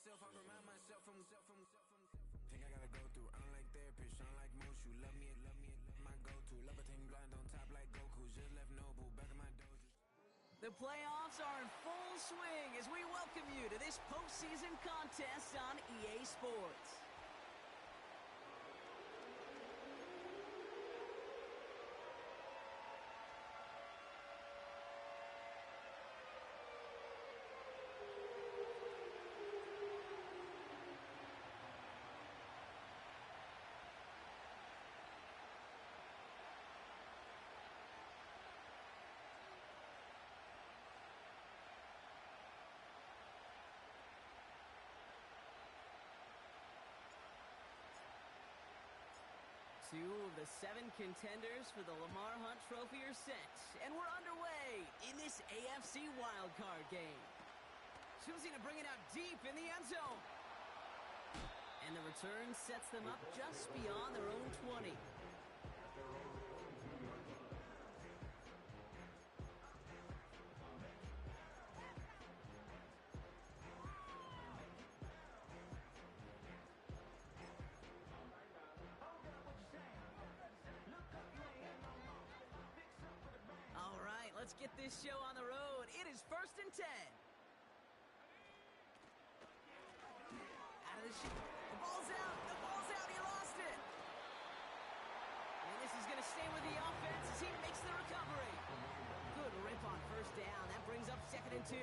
myself, I remind myself from. Think I gotta go through, unlike therapist, unlike most. You love me, my go-to. Love a thing blind on top like Goku. Just left Noble, back in my dojo. The playoffs are in full swing as we welcome you to this postseason contest on EA Sports. Two of the 7 contenders for the Lamar Hunt Trophy are set, and we're underway in this AFC wildcard game. Choosing to bring it out deep in the end zone. And the return sets them up just beyond their own 20. All right, let's get this show on the road. It is 1st and 10. Out of the shoot. The ball's out. The ball's out. He lost it. And this is going to stay with the offense as he makes the recovery. Good rip on 1st down. That brings up 2nd and 2.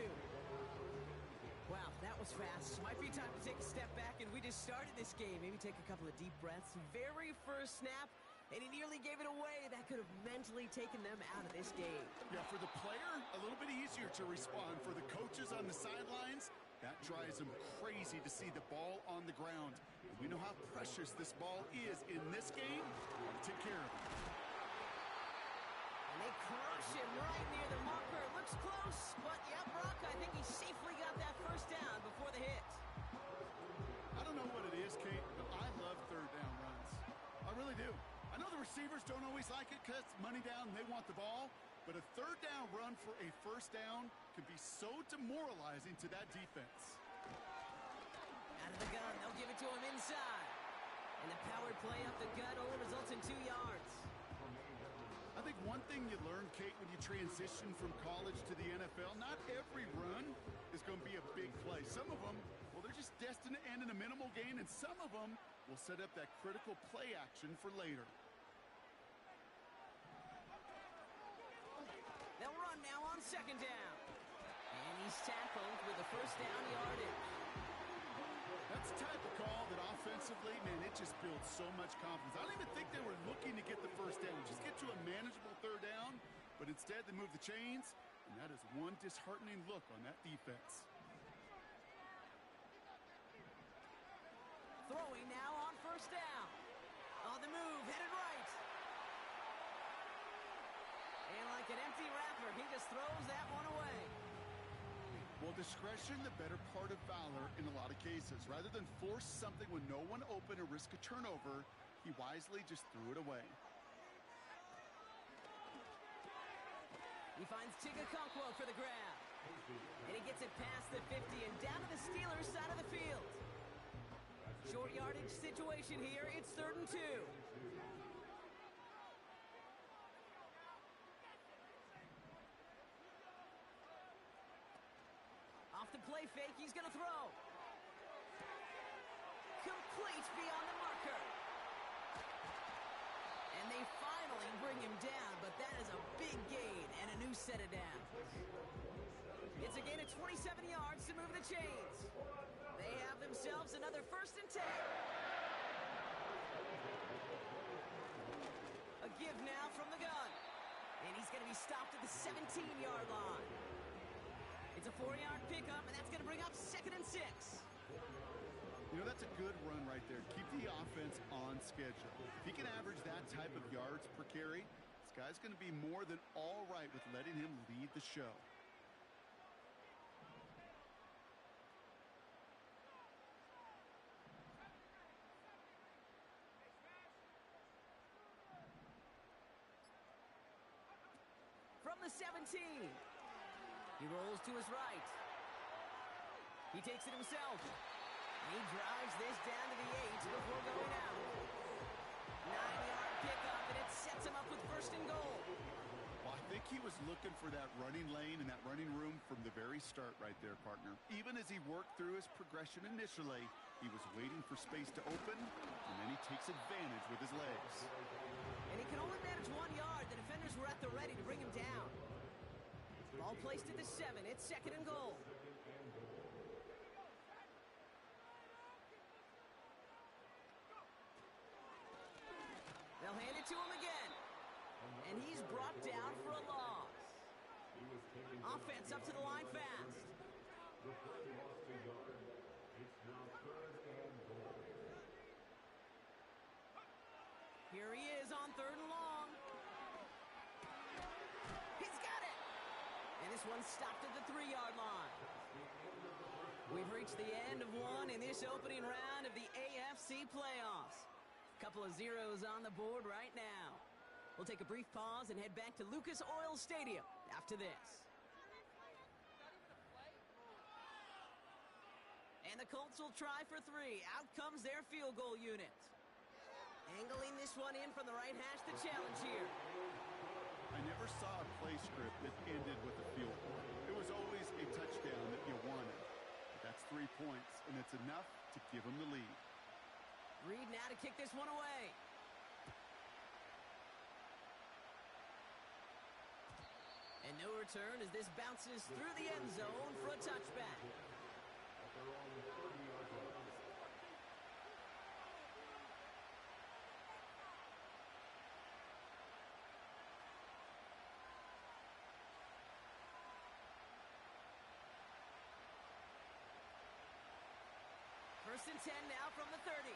Wow, that was fast. Might be time to take a step back, and we just started this game. Maybe take a couple of deep breaths. Very first snap, and he nearly gave it away. That could have mentally taken them out of this game. Yeah, for the player, a little bit easier to respond. For the coaches on the sidelines, that drives them crazy to see the ball on the ground. We know how precious this ball is in this game. Take care of it. And they crush him right near the marker. Looks close, but yeah, Brock, I think he safely got that 1st down before the hit. I don't know what it is, Kate, but I love 3rd down runs. I really do. I know the receivers don't always like it because money down and they want the ball, but a 3rd down run for a 1st down can be so demoralizing to that defense. Out of the gun, they'll give it to him inside. And the powered play up the gut only results in 2 yards. I think one thing you learn, Kate, when you transition from college to the NFL, not every run is going to be a big play. Some of them, well, they're just destined to end in a minimal gain, and some of them will set up that critical play action for later. They'll run now on 2nd down. And he's tackled with a 1st down yardage. That's the type of call that offensively, man, it just builds so much confidence. I don't even think they were looking to get the 1st down, just get to a manageable 3rd down, but instead they move the chains, and that is one disheartening look on that defense. Throwing now on 1st down. On the move, headed right. And like an empty wrapper, he just throws that one away. Well, discretion, the better part of valor in a lot of cases. Rather than force something with no one open and risk a turnover, he wisely just threw it away. He finds Chigakonkwo for the grab. And he gets it past the 50 and down to the Steelers' side of the field. Short yardage situation here. It's 3rd and 2. Off the play fake, he's going to throw. Complete beyond the marker. And they finally bring him down, but that is a big gain and a new set of downs. It's a gain of 27 yards to move the chains. They have themselves another 1st and 10. A give now from the gun. And he's going to be stopped at the 17-yard line. It's a 4-yard pickup, and that's going to bring up 2nd and 6. You know, that's a good run right there. Keep the offense on schedule. If he can average that type of yards per carry, this guy's going to be more than all right with letting him lead the show. From the 17. He rolls to his right. He takes it himself. He drives this down to the 8 before going out. 9-yard pickup, and it sets him up with first and goal. Well, I think he was looking for that running lane and that running room from the very start right there, partner. Even as he worked through his progression initially, he was waiting for space to open, and then he takes advantage with his legs. And he can only manage 1 yard. The defenders were at the ready to bring him down. Ball placed at the 7. It's second and goal. They'll hand it to him again. And he's brought down for a loss. Offense up to the line fast. Here he is on third and long. He's got it. And this one stopped at the 3-yard line. We've reached the end of one in this opening round of the AFC playoffs. Couple of zeros on the board right now. We'll take a brief pause and head back to Lucas Oil Stadium after this. And the Colts will try for 3. Out comes their field goal unit. Angling this one in from the right hash, the challenge here. I never saw a play script that ended with a field goal. It was always a touchdown that you wanted. But that's 3 points, and it's enough to give them the lead. Reed now to kick this one away. And no return as this bounces through the end zone for a touchback. First and 10 now from the 30.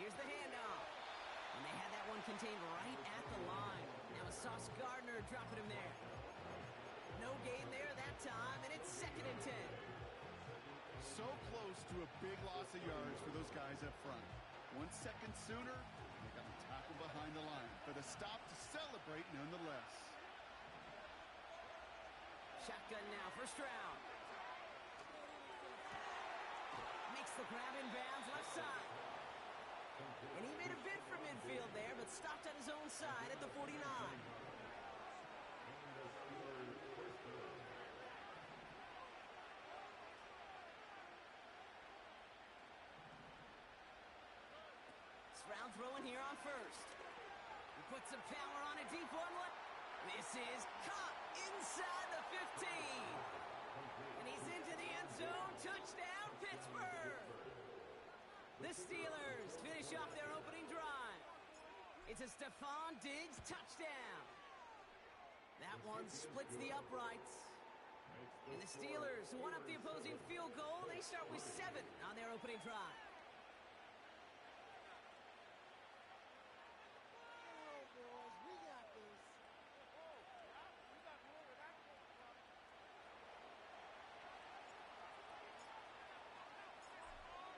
Here's the handoff. And they had that one contained right at the line. Now a Sauce Gardner dropping him there. No gain there that time, and it's second and 10. So close to a big loss of yards for those guys up front. 1 second sooner, they got the tackle behind the line. But a stop to celebrate nonetheless. Shotgun now, first round. Makes the grab in bounds, left side. And he made a bid for midfield there, but stopped on his own side at the 49. It's round throwing here on first. He puts some power on a deep one. This is caught inside the 15. And he's into the end zone. Touchdown, Pittsburgh. The Steelers finish off their opening drive. It's a Stephon Diggs touchdown. That one splits the uprights. And the Steelers, who won up the opposing field goal, they start with 7 on their opening drive.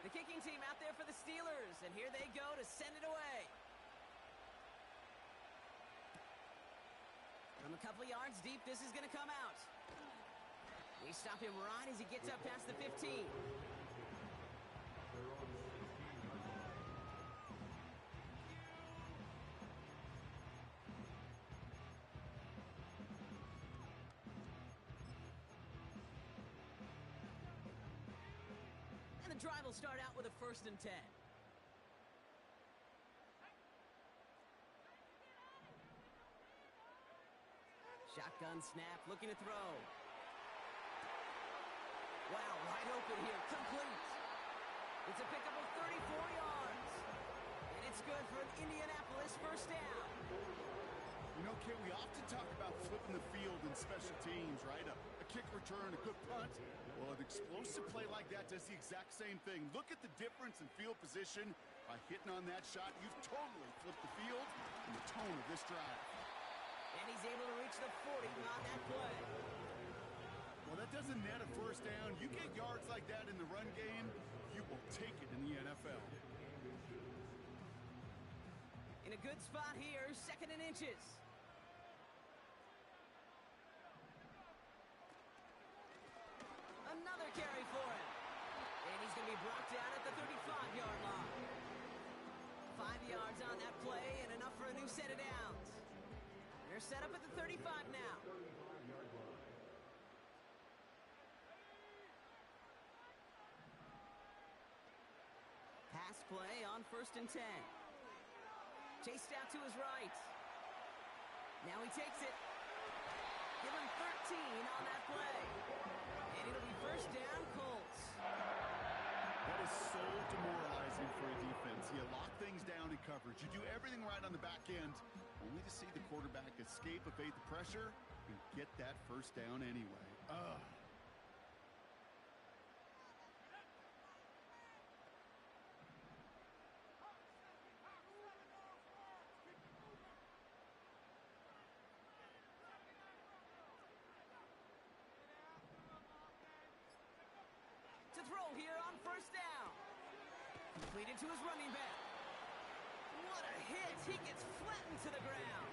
The kicking team out there for the Steelers, and here they go to send it away. From a couple yards deep, this is going to come out. We stop him right as he gets up past the 15. The drive will start out with a first and 10. Shotgun snap, looking to throw. Wow, wide open here, complete. It's a pickup of 34 yards. And it's good for an Indianapolis first down. You know, Kit, we often talk about flipping the field in special teams, right? A kick return, a good punt. Well, an explosive play like that does the exact same thing. Look at the difference in field position. By hitting on that shot, you've totally flipped the field and the tone of this drive. And he's able to reach the 40 on that play. Well, that doesn't net a first down. You get yards like that in the run game, you will take it in the NFL. In a good spot here, second and inches. be brought down at the 35-yard line. 5 yards on that play and enough for a new set of downs. They're set up at the 35 now. Pass play on 1st and 10. Chased out to his right. Now he takes it. Give him 13 on that play. And it'll be 1st down, Colts. That is so demoralizing for a defense. You lock things down in coverage. You do everything right on the back end, only to see the quarterback escape, evade the pressure, and get that 1st down anyway. Ugh. To throw here on 1st down. Completed to his running back. What a hit. He gets flattened to the ground.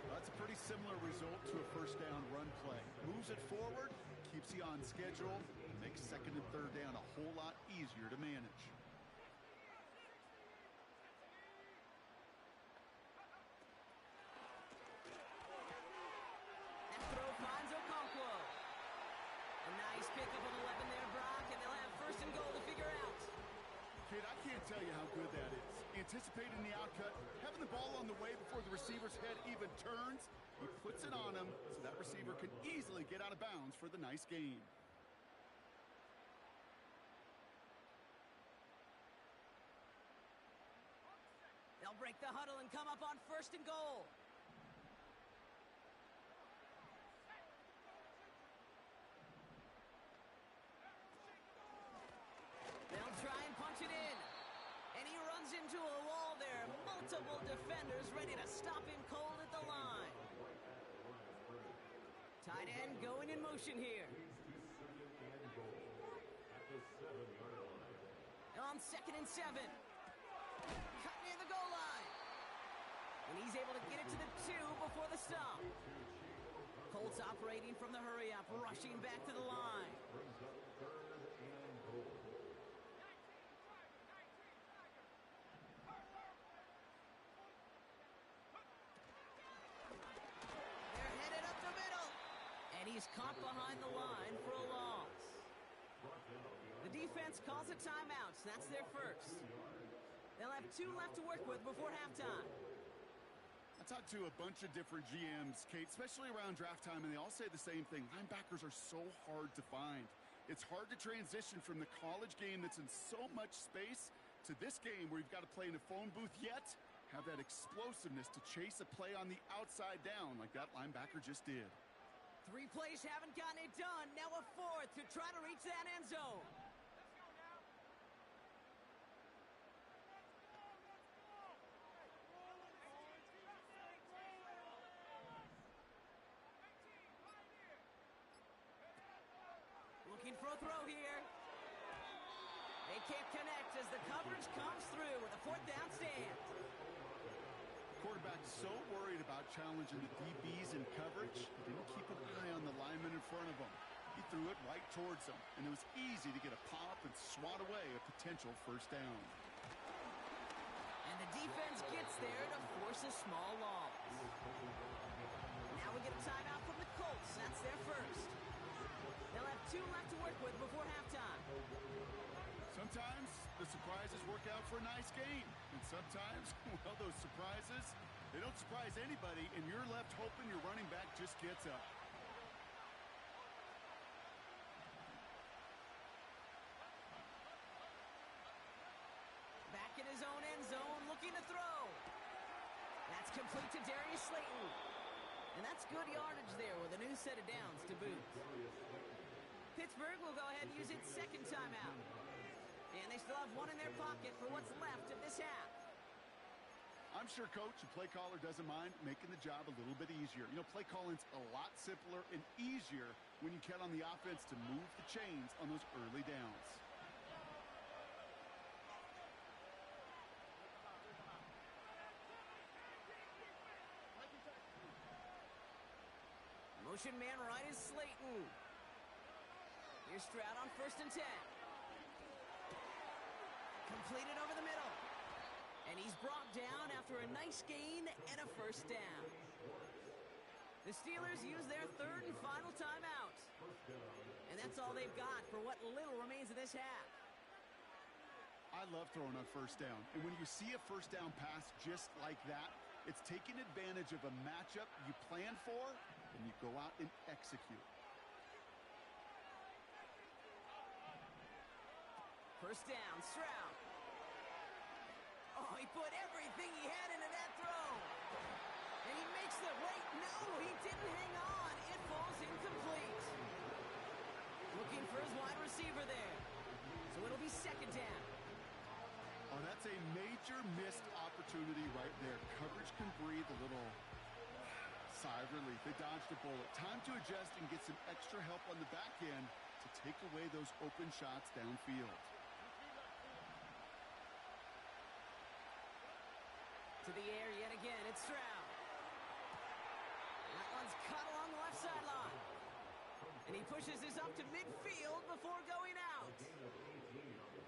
That's a pretty similar result to a 1st down run play. Moves it forward, keeps you on schedule, makes 2nd and 3rd down a whole lot easier to manage. That throw finds Okonkwo. A nice pickup of 11 there, Brock, and they'll have 1st and goal to figure out. Kid, I can't tell you how good that is. Anticipating the outcut, having the ball on the way before the receiver's head even turns, he puts it on him so that receiver can easily get out of bounds for the nice gain. They'll break the huddle and come up on 1st and goal. They'll try and punch it in. And he runs into a wall there. Multiple defenders ready to stop him cold at the line. Tight end going in motion here. On 2nd and 7. Cut near the goal line. And he's able to get it to the 2 before the stop. Colts operating from the hurry up, rushing back to the line. They're headed up the middle. And he's caught behind the line for a loss. The defense calls a timeout. That's their 1st. They'll have 2 left to work with before halftime. I talked to a bunch of different GMs, Kate, especially around draft time, and they all say the same thing. Linebackers are so hard to find. It's hard to transition from the college game that's in so much space to this game where you've got to play in a phone booth, yet have that explosiveness to chase a play on the outside down like that linebacker just did. 3 plays haven't gotten it done. Now a 4th to try to reach that end zone. Looking for a throw here. They can't connect as the coverage comes through with a 4th down stand. Quarterback so worried about challenging the DBs in coverage, he didn't keep an eye on the lineman in front of him. He threw it right towards him, and it was easy to get a pop and swat away a potential 1st down. And the defense gets there to force a small loss. Now we get a timeout from the Colts. That's their 1st. They'll have 2 left to work with before halftime. Sometimes the surprises work out for a nice game. And sometimes, well, those surprises, they don't surprise anybody, and you're left hoping your running back just gets up. Back in his own end zone, looking to throw. That's complete to Darius Slayton. And that's good yardage there with a new set of downs to boot. Pittsburgh will go ahead and use its 2nd timeout. And they still have 1 in their pocket for what's left of this half. I'm sure coach and play caller doesn't mind making the job a little bit easier. You know, play calling's a lot simpler and easier when you count on the offense to move the chains on those early downs. Motion man right is Slayton. Here's Stroud on 1st and 10. Completed over the middle. And he's brought down after a nice gain and a first down. The Steelers use their third and final timeout. And that's all they've got for what little remains of this half. I love throwing on first down. And when you see a first down pass just like that, it's taking advantage of a matchup you plan for, and you go out and execute. First down, Stroud. Oh, he put everything he had into that throw. And he makes the wait. No, he didn't hang on. It falls incomplete. Looking for his wide receiver there. So it'll be second down. Oh, that's a major missed opportunity right there. Coverage can breathe a little sigh of relief. They dodged a bullet. Time to adjust and get some extra help on the back end to take away those open shots downfield. To the air yet again, it's Stroud. That one's cut along the left sideline. And he pushes this up to midfield before going out.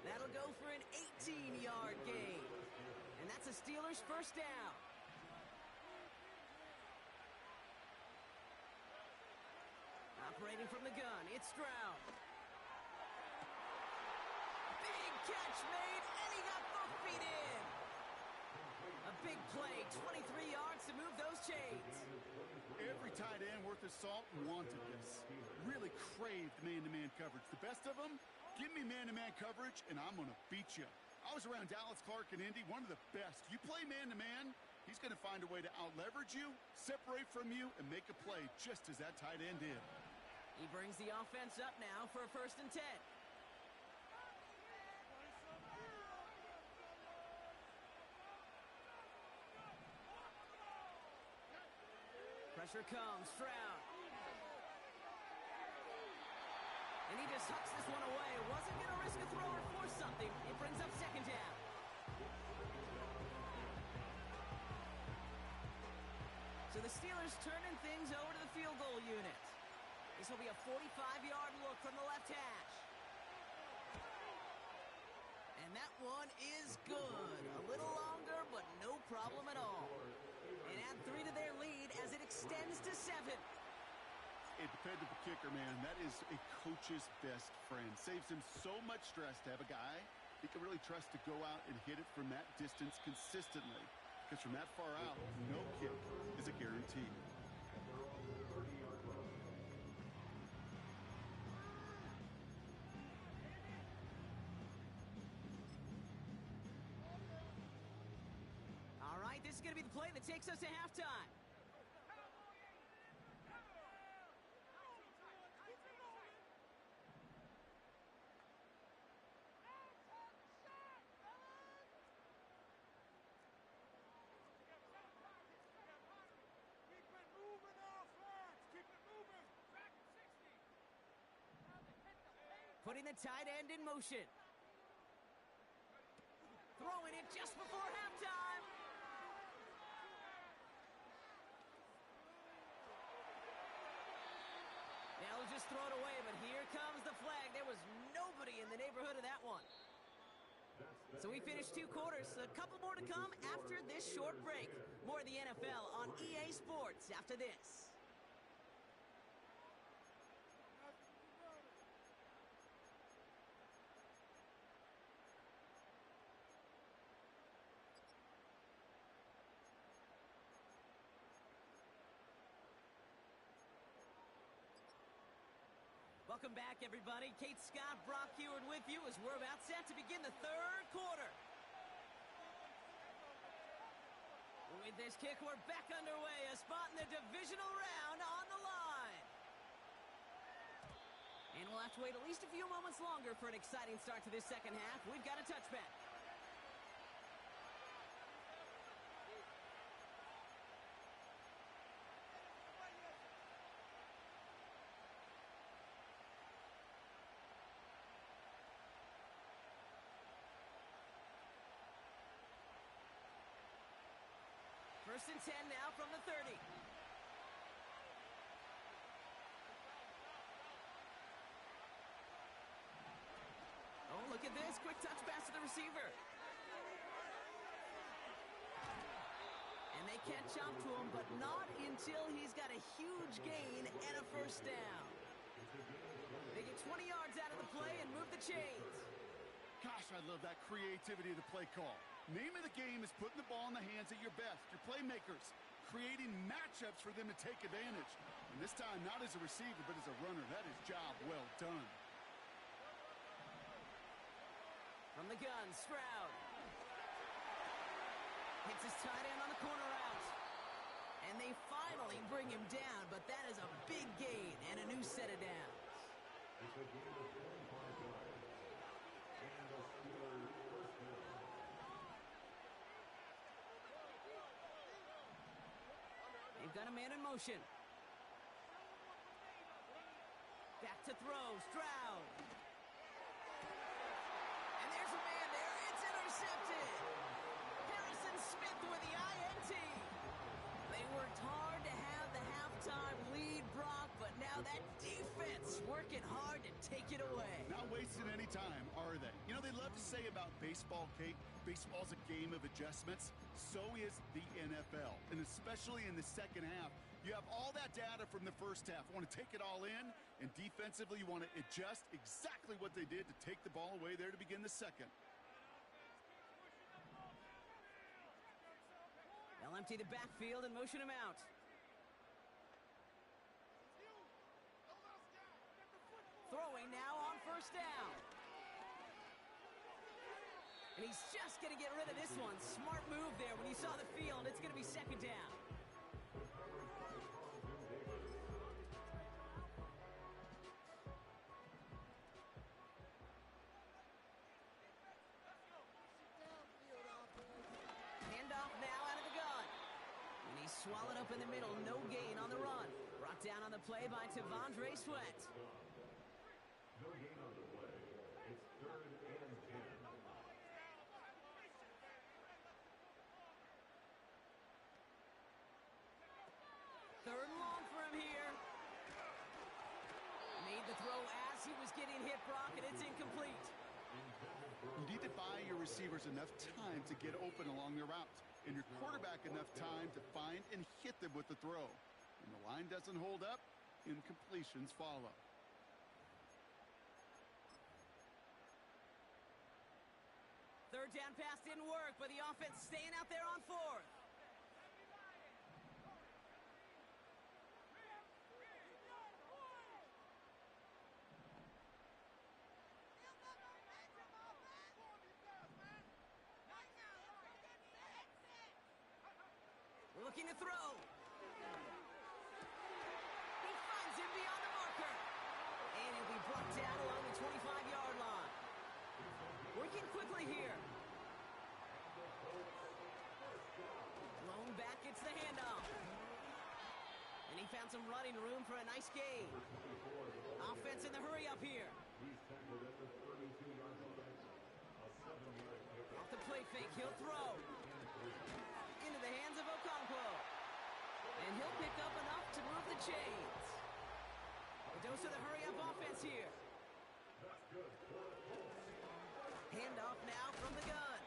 That'll go for an 18-yard gain. And that's a Steelers first down. Operating from the gun, it's Stroud. Big catch made, and he got both feet in. A big play, 23 yards to move those chains. Every tight end worth his salt wanted this. Really craved man-to-man coverage. The best of them, give me man-to-man coverage, and I'm going to beat you. I was around Dallas Clark and Indy, one of the best. You play man-to-man, he's going to find a way to out-leverage you, separate from you, and make a play just as that tight end did. He brings the offense up now for a 1st and 10. Pressure comes, Stroud. And he just hucks this one away. Wasn't going to risk a throw or force something. It brings up second down. So the Steelers turning things over to the field goal unit. This will be a 45-yard look from the left hash. And that one is good. A little longer, but no problem at all. And add 3 to their lead as it extends to 7. A dependable kicker, man. That is a coach's best friend. Saves him so much stress to have a guy he can really trust to go out and hit it from that distance consistently. Because from that far out, no kick is a guarantee. All right, this is going to be the play that takes us to halftime. Putting the tight end in motion. Throwing it just before halftime. They'll just throw it away, but here comes the flag. There was nobody in the neighborhood of that one. So we finished 2 quarters. A couple more to come after this short break. More of the NFL on EA Sports after this. Welcome back, everybody. Kate Scott, Brock Heward with you as we're about set to begin the 3rd quarter. With this kick, we're back underway. A spot in the divisional round on the line. And we'll have to wait at least a few moments longer for an exciting start to this second half. We've got a touchback. First and 10 now from the 30. Oh, look at this. quick touch pass to the receiver. And they catch up to him, but not until he's got a huge gain and a first down. They get 20 yards out of the play and move the chains. Gosh, I love that creativity of the play call. Name of the game is putting the ball in the hands of your best, your playmakers, creating matchups for them to take advantage. And this time, not as a receiver, but as a runner. That is job well done. From the gun, Stroud. Hits his tight end on the corner out. And they finally bring him down, but that is a big gain and a new set of downs. They've got a man in motion. Back to throw, Stroud. And there's a man there. It's intercepted. Harrison Smith with the INT. They worked hard to have the halftime lead, Brock, but now that defense working hard to take it away. Not wasting any time, are they? You know, they love to say about baseball, Kate, baseball's a game of adjustments. So is the NFL, and especially in the second half. You have all that data from the first half. You want to take it all in, and defensively you want to adjust exactly what they did to take the ball away there to begin the second. They'll empty the backfield and motion him out. Throwing now on first down. And he's just going to get rid of this one. Smart move there when you saw the field. It's going to be second down. Handoff now out of the gun. And he's swallowed up in the middle. No gain on the run. Brought down on the play by Tavondre Sweat. No gain on the play. It's 3rd and 10. Third and long for him here. Made the throw as he was getting hit, Brock, and it's incomplete. You need to buy your receivers enough time to get open along their routes, and your quarterback enough time to find and hit them with the throw. When the line doesn't hold up, incompletions follow. Third down pass didn't work, but the offense staying out there on fourth. Looking to throw. He finds him beyond the marker. And he'll be brought down along the 25-yard line. Working quickly here. Blown back, it's the handoff. And he found some running room for a nice gain. Offense in the hurry up here. Off the play fake, he'll throw. Into the hands of Okonkwo. And he'll pick up enough to move the chains. A dose of the hurry-up offense here. Handoff now from the gun.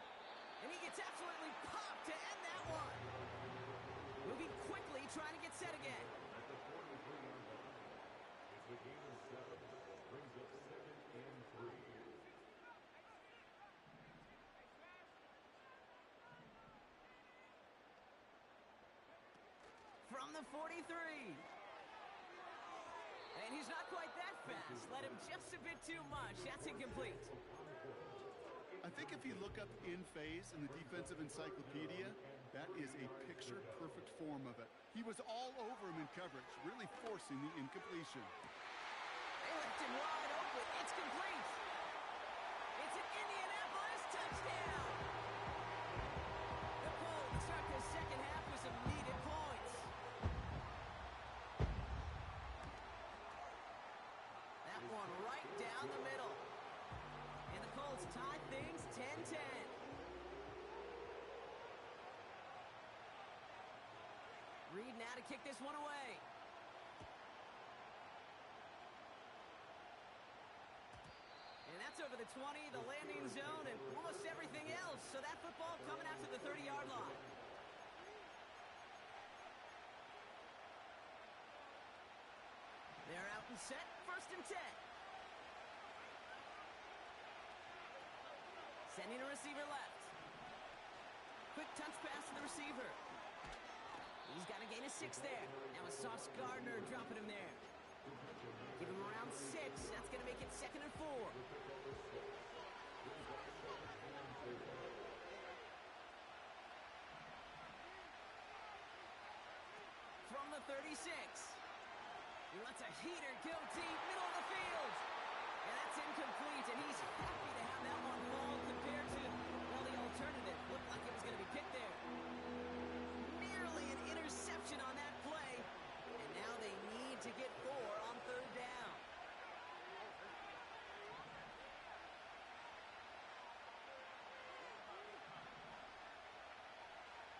And he gets absolutely popped to end that one. Moving quickly, trying to get set again. At the 43-yard line, it's the game of 7. Brings up 2nd and 3. From the 43. And he's not quite that fast. Led him just a bit too much. That's incomplete. I think if you look up in phase in the defensive encyclopedia, that is a picture-perfect form of it. He was all over him in coverage, really forcing the incompletion. They left him wide open. It's complete. It's an Indianapolis touchdown. The Colts start the second half with some needed points. That one right down the middle. And the Colts tie things 10-10. Reed now to kick this one away. And that's That's over the 20, the landing zone, and almost everything else. So that football coming out to the 30-yard line. They're out and set, 1st and 10. Sending a receiver left. Quick touch pass to the receiver. He's got a gain of 6 there. Now it's Sauce Gardner dropping him there. Give him around 6. That's going to make it 2nd and 4. From the 36. He lets a heater go deep, middle of the field. And that's incomplete, and he's happy to have that one fall compared to, well, the alternative. Looked like it was going to be picked there. Nearly an interception on that play, and now they need to get 4 on 3rd down.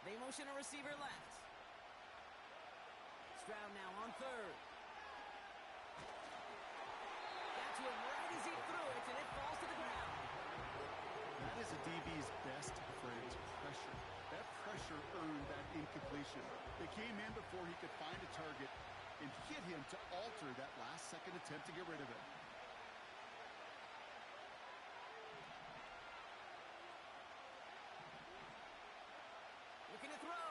They motion a receiver left. Stroud now on 3rd. Got to him right as he threw it, and it falls to the ground. That is a DB's best friend, pressure. That pressure earned that incompletion. They came in before he could find a target and hit him to alter that last-second attempt to get rid of it. Looking to throw.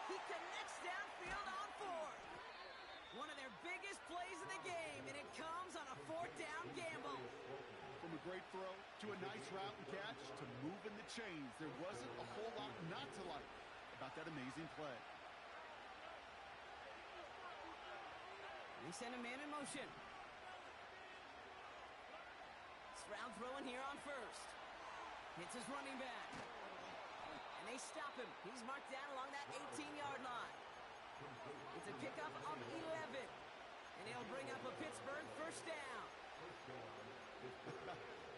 He connects downfield on 4th. One of their biggest plays of the game, and it comes on a 4th down gamble. From a great throw to a nice route and catch to moving the chains, there wasn't a whole lot not to like about that amazing play. They send a man in motion. Stroud throwing here on 1st. Hits his running back. And they stop him. He's marked down along that 18-yard line. It's a pickup of 11. And he'll bring up a Pittsburgh 1st down.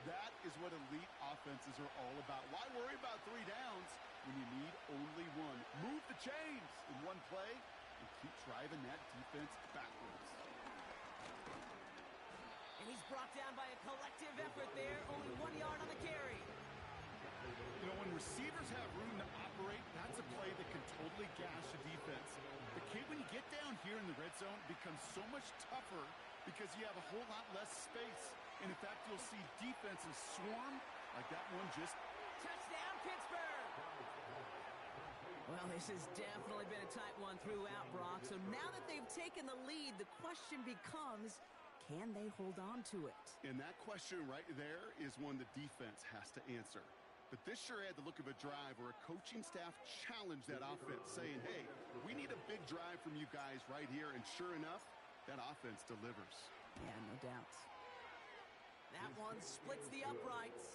That is what elite offenses are all about. Why worry about 3 downs when you need only 1? Move the chains in one play and keep driving that defense backwards. And he's brought down by a collective effort there. Only 1 yard on the carry. You know, when receivers have room to operate, that's a play that can totally gash a defense. But Kate, when you get down here in the red zone, it becomes so much tougher because you have a whole lot less space. And in fact, you'll see defenses swarm like that one just. Touchdown, Pittsburgh! Well, this has definitely been a tight one throughout, Brock. So now that they've taken the lead, the question becomes, can they hold on to it? And that question right there is one the defense has to answer. But this sure had the look of a drive where a coaching staff challenged that offense, saying, hey, we need a big drive from you guys right here. And sure enough, that offense delivers. Yeah, no doubt. That one splits the uprights.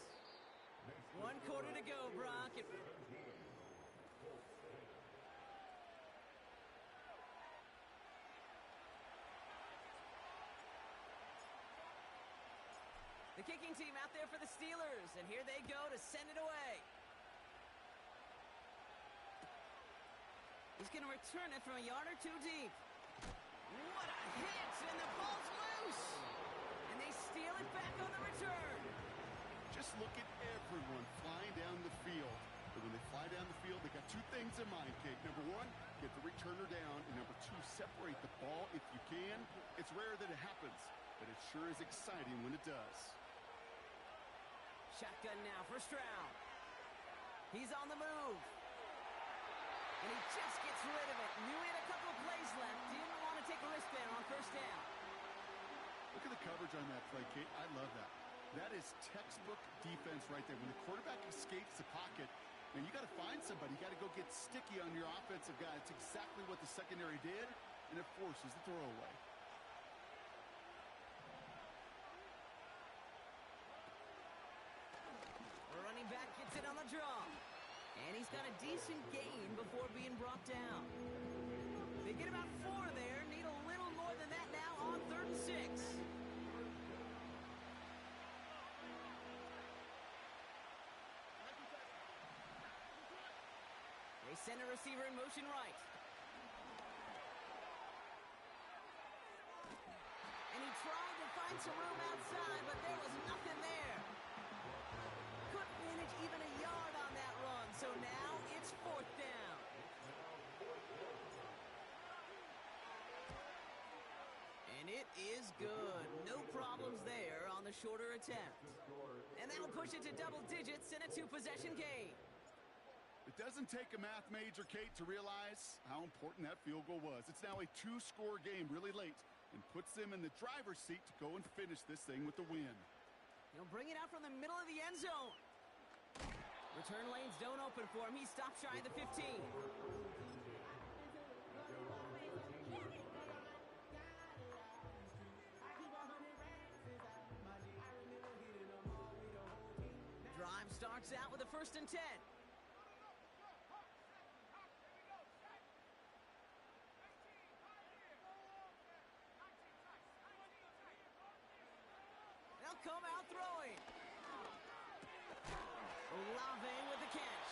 1 quarter to go, Brock. The kicking team out there for the Steelers, and here they go to send it away. He's going to return it from a yard or 2 deep. What a hit, and the ball's loose. And they steal it back on the return. Just look at everyone flying down the field. But when they fly down the field, they got 2 things in mind, Kate. Number 1, get the returner down. And number 2, separate the ball if you can. It's rare that it happens, but it sure is exciting when it does. Shotgun now for Stroud. He's on the move. And he just gets rid of it. Knew he had a couple of plays left. Didn't want to take a risk there on 1st down. Look at the coverage on that play, Kate. I love that. That is textbook defense right there. When the quarterback escapes the pocket, man, you got to find somebody. You got to go get sticky on your offensive guy. It's exactly what the secondary did, and it forces the throwaway. The running back gets it on the draw. And he's got a decent gain before being brought down. They get about 4 there. Need a little more than that now on 3rd and 6. They send a receiver in motion right. And he tried to find some room outside, but there was nothing there. Couldn't manage even a yard on that run, so now it's 4th down. And it is good. No problems there on the shorter attempt. And that'll push it to double digits in a 2-possession game. It doesn't take a math major, Kate, to realize how important that field goal was. It's now a 2-score game really late and puts them in the driver's seat to go and finish this thing with the win. He'll bring it out from the middle of the end zone. Return lanes don't open for him. He stopped shy of the 15. Drive starts out with a 1st and 10. They'll come out throwing. Olave with the catch.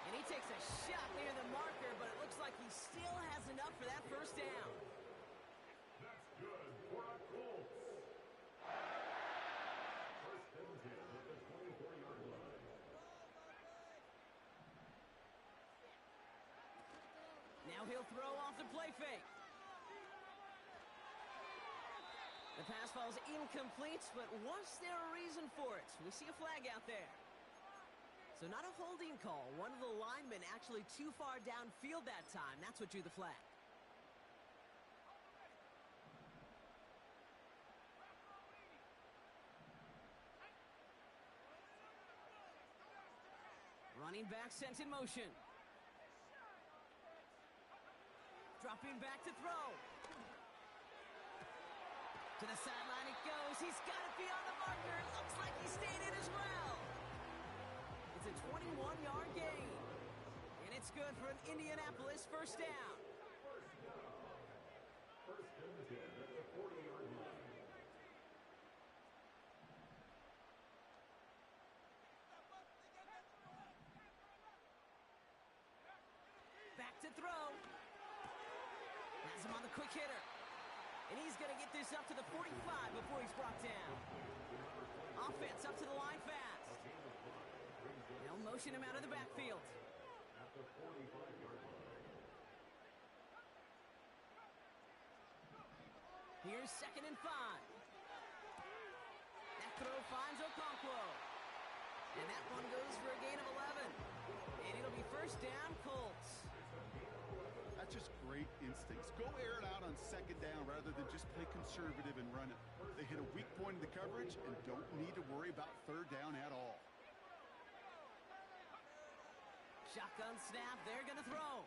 And he takes a shot near the marker, but it looks like he still has enough for that 1st down. That's good for a Colts. 1st and 10 at the 24-yard line. Now he'll throw off the play fake. The pass falls incomplete, but was there a reason for it? We see a flag out there. So not a holding call. One of the linemen actually too far downfield that time. That's what drew the flag. Running back sent in motion. Dropping back to throw. To the sideline it goes. He's got it beyond the marker. Looks like he stayed in as well. It's a 21-yard gain. And it's good for an Indianapolis 1st down. 1st and 10 at the 40-yard line. Back to throw. Has him on the quick hitter. And he's going to get this up to the 45 before he's brought down. Offense up to the line fast. They'll motion him out of the backfield. At the 45-yard line. Here's 2nd and 5. That throw finds Okonkwo. And that one goes for a gain of 11. And it'll be 1st down, Colts. That's just great instincts. Go air it out on 2nd down rather than just play conservative and run it. They hit a weak point in the coverage and don't need to worry about 3rd down at all. Shotgun snap. They're going to throw.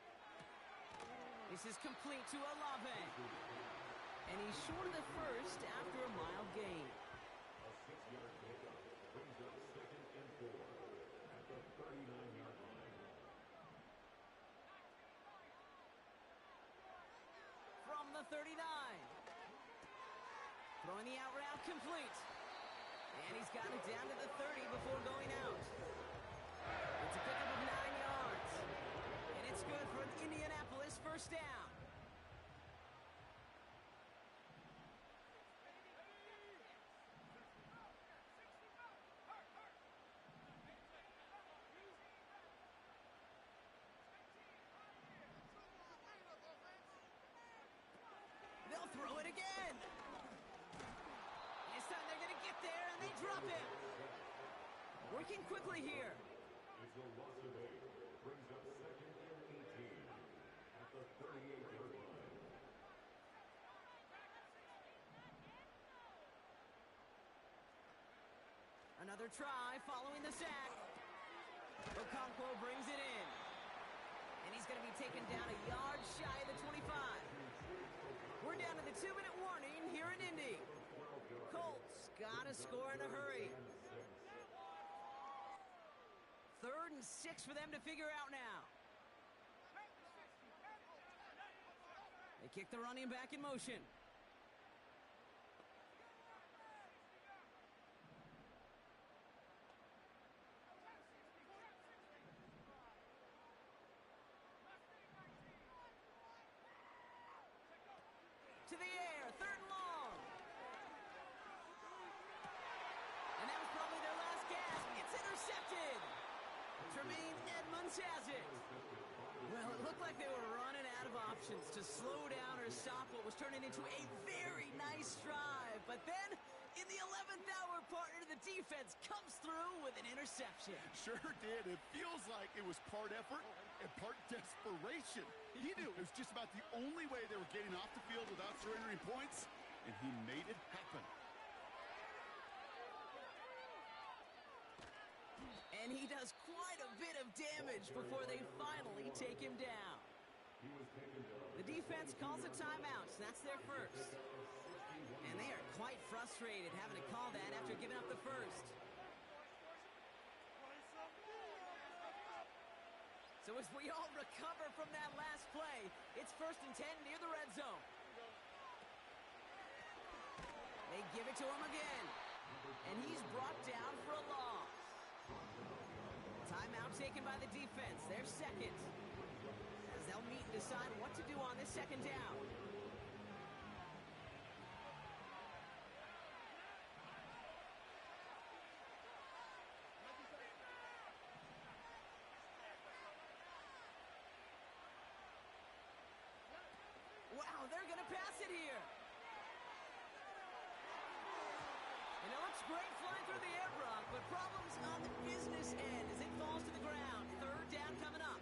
This is complete to Olave. And he's short of the 1st after a mild gain. A 6-yard pickup brings up 2nd and 4 at the 39-yard line. From the 39. Throwing the out route complete. And he's got it down to the 30 before going out. It's a pickup of 9 yards. And it's good for an Indianapolis 1st down. They'll throw it again. This time they're going to get there, and they drop it. Working quickly here. It's a loss of 8. Brings up 2nd and 18 at the 38-yard line. Another try following the sack. Okonkwo brings it in. And he's going to be taken down a yard shy of the 25. We're down to the 2-minute warning here in Indy. Colts got to score in a hurry. 3rd and 6 for them to figure out now. They kick the running back in motion. To the air, 3rd and long. like they were running out of options to slow down or stop what was turning into a very nice drive. But then, in the 11th hour, partner, the defense comes through with an interception. Sure did. It feels like it was part effort and part desperation. He knew it was just about the only way they were getting off the field without surrendering points, and he made it happen. And he does quite a bit of damage before they finally take him down. The defense calls a timeout. That's their first. And they are quite frustrated having to call that after giving up the first. So as we all recover from that last play, it's 1st and 10 near the red zone. They give it to him again. And he's brought down for a loss. Timeout taken by the defense, their second. As they'll meet and decide what to do on this second down. Wow, they're going to pass it here. And it looks great flying through the air, Brock, but problems on the business end as it falls to the ground. 3rd down coming up.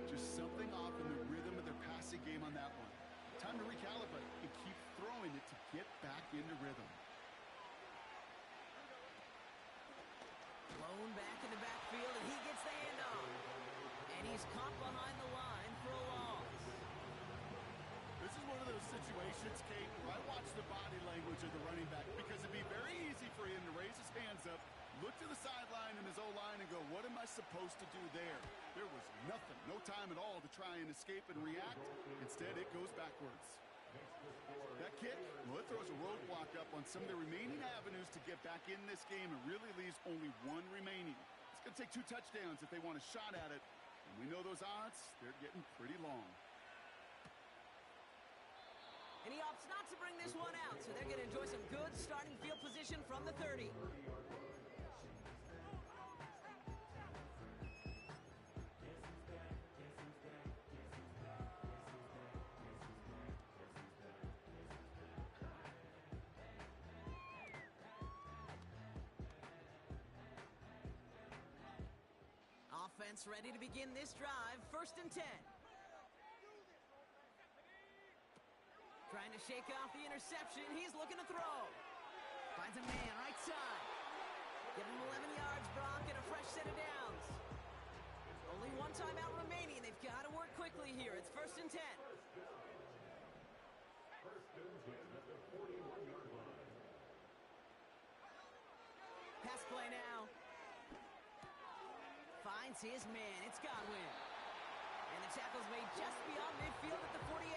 Just something off in the rhythm of their passing game on that one. Time to recalibrate and keep throwing it to get back into rhythm. Blown back in the backfield, and he gets the handoff. And he's caught behind the line for a loss. This is one of those situations, Kate, where I watch the body language of the running back because it'd be very easy for him to raise his hands up, look to the sideline and his O-line and go, what am I supposed to do there? There was nothing, no time at all to try and escape and react. Instead, it goes backwards. That kick, well, it throws a roadblock up on some of the remaining avenues to get back in this game. It really leaves only one remaining. It's going to take 2 touchdowns if they want a shot at it. And we know those odds, they're getting pretty long. And he opts not to bring this one out, so they're going to enjoy some good starting field position from the 30. Offense ready to begin this drive, 1st and 10. Trying to shake off the interception. He's looking to throw. Finds a man right side. Give him 11 yards, Brock, and a fresh set of downs. Only 1 timeout remaining. They've got to work quickly here. It's 1st and 10. Pass play now. Finds his man. It's Godwin. And the tackle's made just beyond midfield at the 48.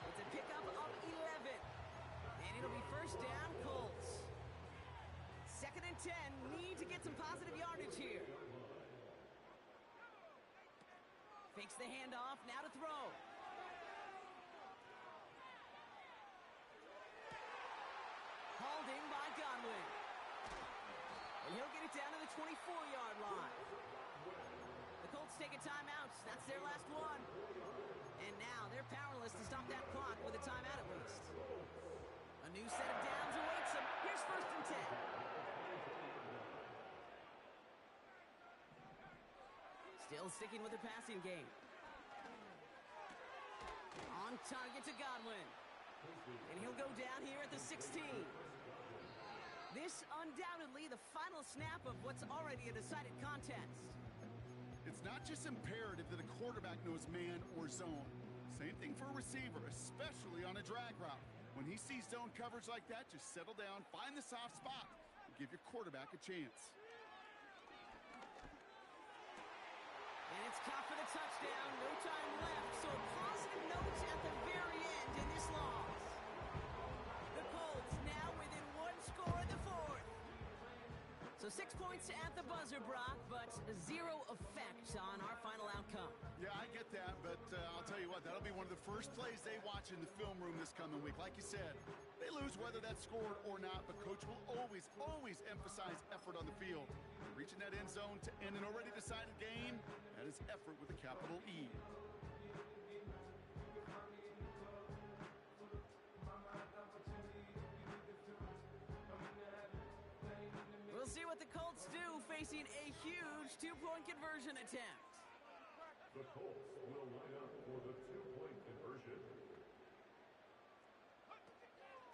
It's a pickup of 11. And it'll be 1st down, Colts. 2nd and 10. Need to get some positive yardage here. Fakes the handoff. Now to throw. Hauled in by Godwin. And he'll get it down to the 24-yard line. The Colts take a timeout. That's their last one. And now they're powerless to stop that clock with a timeout at least. A new set of downs awaits them. Here's 1st and 10. Still sticking with the passing game. On target to Godwin. And he'll go down here at the 16. This undoubtedly the final snap of what's already a decided contest. It's not just imperative that a quarterback knows man or zone. Same thing for a receiver, especially on a drag route. When he sees zone coverage like that, just settle down, find the soft spot, and give your quarterback a chance. And it's caught for the touchdown. No time left. So positive notes at the very end in this loss. The Colts now within 1 score in the 4th. So 6 points at the buzzer, Brock, but 0 effect on our final outcome. Yeah, I get that, but I'll tell you what, that'll be one of the first plays they watch in the film room this coming week. Like you said, they lose whether that's scored or not, but Coach will always, always emphasize effort on the field. Reaching that end zone to end an already decided game, that is effort with a capital E. We'll see what the Colts do facing a huge two-point conversion attempt. The Colts will line up for the two-point conversion.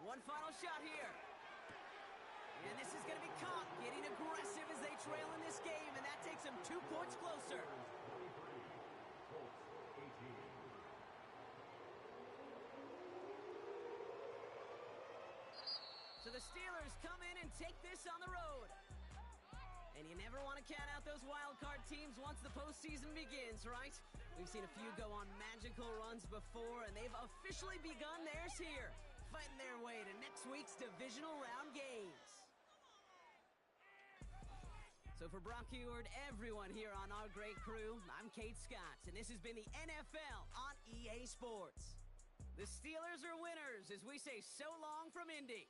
One final shot here. And this is going to be caught, getting aggressive as they trail in this game, and that takes them 2 points closer. 23, Colts 18. So the Steelers come in and take this on the road. And you never want to count out those wild card teams once the postseason begins, right? We've seen a few go on magical runs before, and they've officially begun theirs here, fighting their way to next week's divisional round games. So for Brock Eward, everyone here on our great crew, I'm Kate Scott, and this has been the NFL on EA Sports. The Steelers are winners as we say so long from Indy.